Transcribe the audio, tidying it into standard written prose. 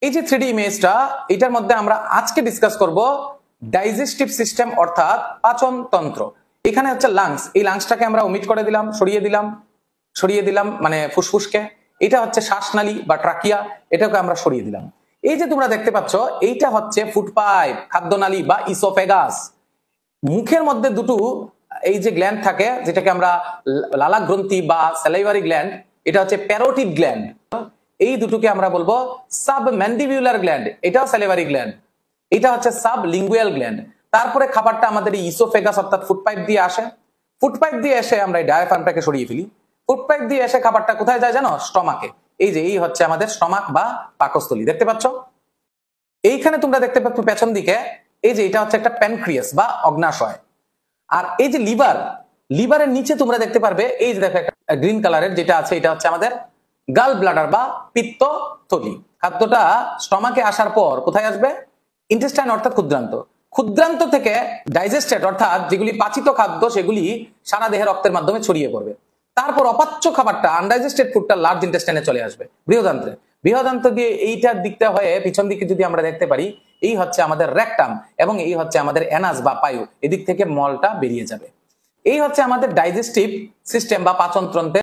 এই যে 3D ইমেজটা, এটার মধ্যে আমরা আজকে ডিসকাস করব ডাইজেস্টিভ সিস্টেম অর্থাৎ পাচন তন্ত্র। এখানে হচ্ছে লাংস, এই লাংসটাকে আমরা ওমিট করে দিলাম, সরিয়ে দিলাম মানে ফুসফুসকে। এটা হচ্ছে শ্বাসনালী বা ট্রাকিয়া, এটাকে আমরা সরিয়ে দিলাম। এই যে তোমরা দেখতে পাচ্ছ, এইটা হচ্ছে ফুড পাইপ, খাদ্যনালী বা ইসোফেগাস। মুখের মধ্যে দুটো এই যে গ্ল্যান্ড থাকে, যেটাকে আমরা লালাক গ্রন্থি বা স্যালাইভারি গ্ল্যান্ড, এটা হচ্ছে প্যারোটিড গ্ল্যান্ড। এই দুটোকে আমরা বলবো সাবম্যান্ডিবিউলার গ্ল্যান্ড, এটাও স্যালাইভারি গ্ল্যান্ড। এটা হচ্ছে সাবলিঙ্গুয়াল গ্ল্যান্ড। তারপরে খাবারটা আমাদের ইসোফেগাস অর্থাৎ ফুড পাইপ দিয়ে আসে। ফুড পাইপ দিয়ে এসে আমরা এই ডায়াফ্রামটাকে সরিয়ে ফেলি। ফুড পাইপ দিয়ে এসে খাবারটা কোথায় যায় জানো? স্টমাকে। এই যে এই হচ্ছে আমাদের স্টমাক বা পাকস্থলী, দেখতে পাচ্ছ? এইখানে তোমরা দেখতে পাচ্ছ পেছন দিকে, এই যে এটা হচ্ছে একটা প্যানক্রিয়াস বা অগ্নাশয়। আর এই যে লিভারের নিচে তোমরা দেখতে পারবে, এই যে দেখো একটা গ্রিন কালারের যেটা আছে, এটা হচ্ছে আমাদের গাল ব্লাডার বা পিত্তথলি। খাদ্যটা স্টমাকে আসার পর কোথায় আসবে? ইন্টেস্টাইন অর্থাৎ ক্ষুদ্রান্ত। ক্ষুদ্রান্ত থেকে ডাইজেস্টেড অর্থাৎ যেগুলি পাচিত খাদ্য, সেগুলি সারা দেহে রক্তের মাধ্যমে ছড়িয়ে পড়বে। তারপর অপাচ্য খাবারটা, আনডাইজেস্টেড ফুডটা লার্জ ইন্টেস্টাইনে চলে আসবে, বৃহদান্ত্রে। বৃহদান্ত্র দিয়ে এইটার দিকটা হয়ে পিছন দিকে যদি আমরা দেখতে পারি, এই হচ্ছে আমাদের রেকটাম এবং এই হচ্ছে আমাদের অ্যানাস বা পায়ু, এদিক থেকে মলটা বেরিয়ে যাবে। এই হচ্ছে আমাদের ডাইজেস্টিভ সিস্টেম বা পাচনতন্ত্রের